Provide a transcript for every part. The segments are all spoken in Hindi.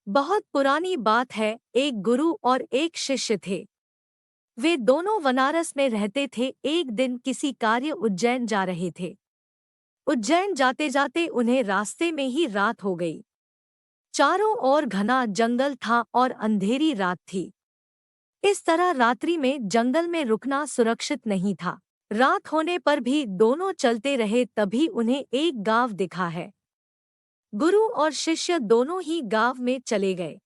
बहुत पुरानी बात है, एक गुरु और एक शिष्य थे। वे दोनों बनारस में रहते थे। एक दिन किसी कार्य उज्जैन जा रहे थे। उज्जैन जाते जाते उन्हें रास्ते में ही रात हो गई। चारों ओर घना जंगल था और अंधेरी रात थी। इस तरह रात्रि में जंगल में रुकना सुरक्षित नहीं था। रात होने पर भी दोनों चलते रहे, तभी उन्हें एक गांव दिखा है। गुरु और शिष्य दोनों ही गांव में चले गए।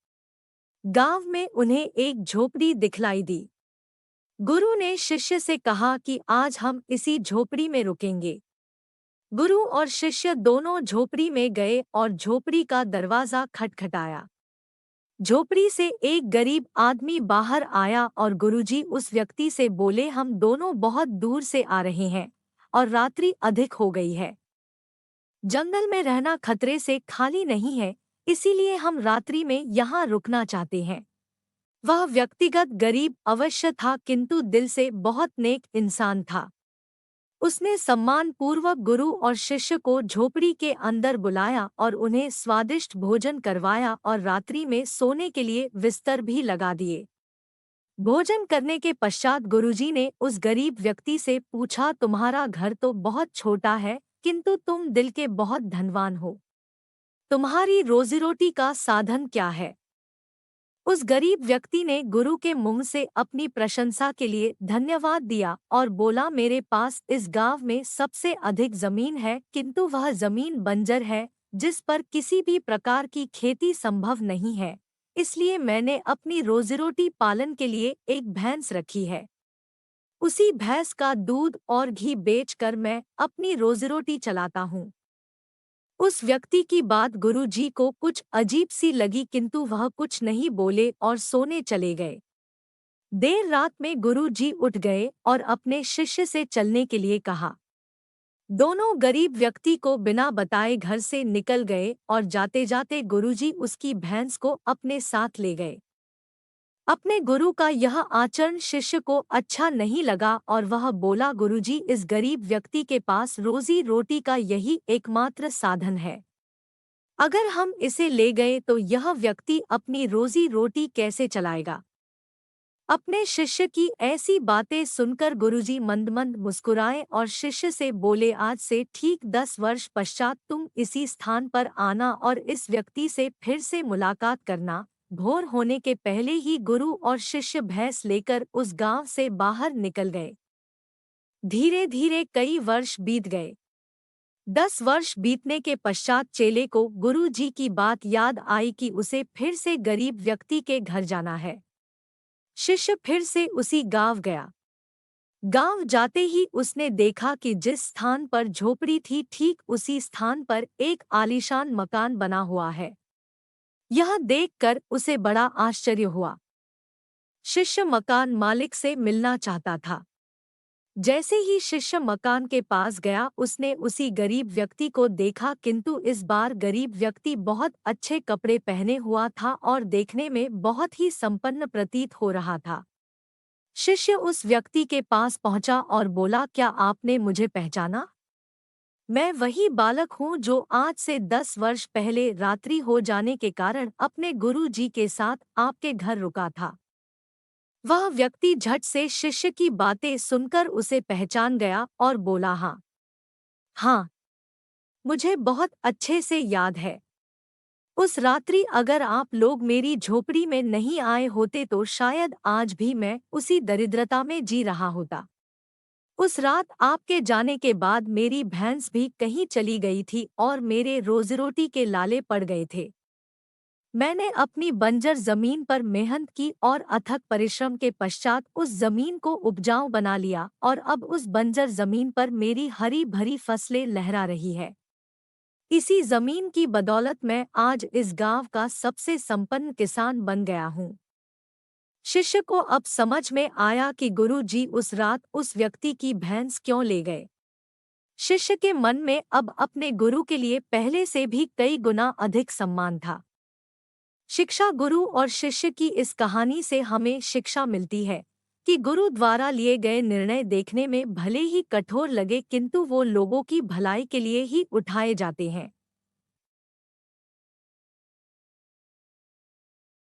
गांव में उन्हें एक झोपड़ी दिखलाई दी। गुरु ने शिष्य से कहा कि आज हम इसी झोपड़ी में रुकेंगे। गुरु और शिष्य दोनों झोपड़ी में गए और झोपड़ी का दरवाजा खटखटाया। झोपड़ी से एक गरीब आदमी बाहर आया और गुरुजी उस व्यक्ति से बोले, हम दोनों बहुत दूर से आ रहे हैं और रात्रि अधिक हो गई है। जंगल में रहना खतरे से खाली नहीं है, इसीलिए हम रात्रि में यहाँ रुकना चाहते हैं। वह व्यक्तिगत गरीब अवश्य था, किंतु दिल से बहुत नेक इंसान था। उसने सम्मानपूर्वक गुरु और शिष्य को झोपड़ी के अंदर बुलाया और उन्हें स्वादिष्ट भोजन करवाया और रात्रि में सोने के लिए बिस्तर भी लगा दिए। भोजन करने के पश्चात गुरुजी ने उस गरीब व्यक्ति से पूछा, तुम्हारा घर तो बहुत छोटा है, किंतु तुम दिल के बहुत धनवान हो। तुम्हारी रोजी रोटी का साधन क्या है? उस गरीब व्यक्ति ने गुरु के मुंह से अपनी प्रशंसा के लिए धन्यवाद दिया और बोला, मेरे पास इस गांव में सबसे अधिक जमीन है, किंतु वह जमीन बंजर है जिस पर किसी भी प्रकार की खेती संभव नहीं है। इसलिए मैंने अपनी रोजीरोटी पालन के लिए एक भैंस रखी है। उसी भैंस का दूध और घी बेचकर मैं अपनी रोजीरोटी चलाता हूँ। उस व्यक्ति की बात गुरु जी को कुछ अजीब सी लगी, किंतु वह कुछ नहीं बोले और सोने चले गए। देर रात में गुरु जी उठ गए और अपने शिष्य से चलने के लिए कहा। दोनों गरीब व्यक्ति को बिना बताए घर से निकल गए और जाते जाते गुरुजी उसकी भैंस को अपने साथ ले गए। अपने गुरु का यह आचरण शिष्य को अच्छा नहीं लगा और वह बोला, गुरुजी, इस गरीब व्यक्ति के पास रोजी रोटी का यही एकमात्र साधन है। अगर हम इसे ले गए तो यह व्यक्ति अपनी रोजी रोटी कैसे चलाएगा? अपने शिष्य की ऐसी बातें सुनकर गुरुजी मंद मंद मुस्कुराए और शिष्य से बोले, आज से ठीक 10 वर्ष पश्चात तुम इसी स्थान पर आना और इस व्यक्ति से फिर से मुलाकात करना। भोर होने के पहले ही गुरु और शिष्य भैंस लेकर उस गांव से बाहर निकल गए। धीरे धीरे कई वर्ष बीत गए। 10 वर्ष बीतने के पश्चात चेले को गुरु जी की बात याद आई कि उसे फिर से गरीब व्यक्ति के घर जाना है। शिष्य फिर से उसी गांव गया। गांव जाते ही उसने देखा कि जिस स्थान पर झोपड़ी थी, ठीक उसी स्थान पर एक आलीशान मकान बना हुआ है। यह देखकर उसे बड़ा आश्चर्य हुआ। शिष्य मकान मालिक से मिलना चाहता था। जैसे ही शिष्य मकान के पास गया, उसने उसी गरीब व्यक्ति को देखा, किंतु इस बार गरीब व्यक्ति बहुत अच्छे कपड़े पहने हुआ था और देखने में बहुत ही संपन्न प्रतीत हो रहा था। शिष्य उस व्यक्ति के पास पहुंचा और बोला, क्या आपने मुझे पहचाना? मैं वही बालक हूँ जो आज से 10 वर्ष पहले रात्रि हो जाने के कारण अपने गुरु जी के साथ आपके घर रुका था। वह व्यक्ति झट से शिष्य की बातें सुनकर उसे पहचान गया और बोला, हाँ हाँ, मुझे बहुत अच्छे से याद है। उस रात्रि अगर आप लोग मेरी झोपड़ी में नहीं आए होते तो शायद आज भी मैं उसी दरिद्रता में जी रहा होता। उस रात आपके जाने के बाद मेरी भैंस भी कहीं चली गई थी और मेरे रोजीरोटी के लाले पड़ गए थे। मैंने अपनी बंजर जमीन पर मेहनत की और अथक परिश्रम के पश्चात उस जमीन को उपजाऊ बना लिया और अब उस बंजर जमीन पर मेरी हरी भरी फसलें लहरा रही है। इसी जमीन की बदौलत मैं आज इस गांव का सबसे संपन्न किसान बन गया हूँ। शिष्य को अब समझ में आया कि गुरु जी उस रात उस व्यक्ति की भैंस क्यों ले गए। शिष्य के मन में अब अपने गुरु के लिए पहले से भी कई गुना अधिक सम्मान था। शिक्षा गुरु और शिष्य की इस कहानी से हमें शिक्षा मिलती है कि गुरु द्वारा लिए गए निर्णय देखने में भले ही कठोर लगे, किंतु वो लोगों की भलाई के लिए ही उठाए जाते हैं।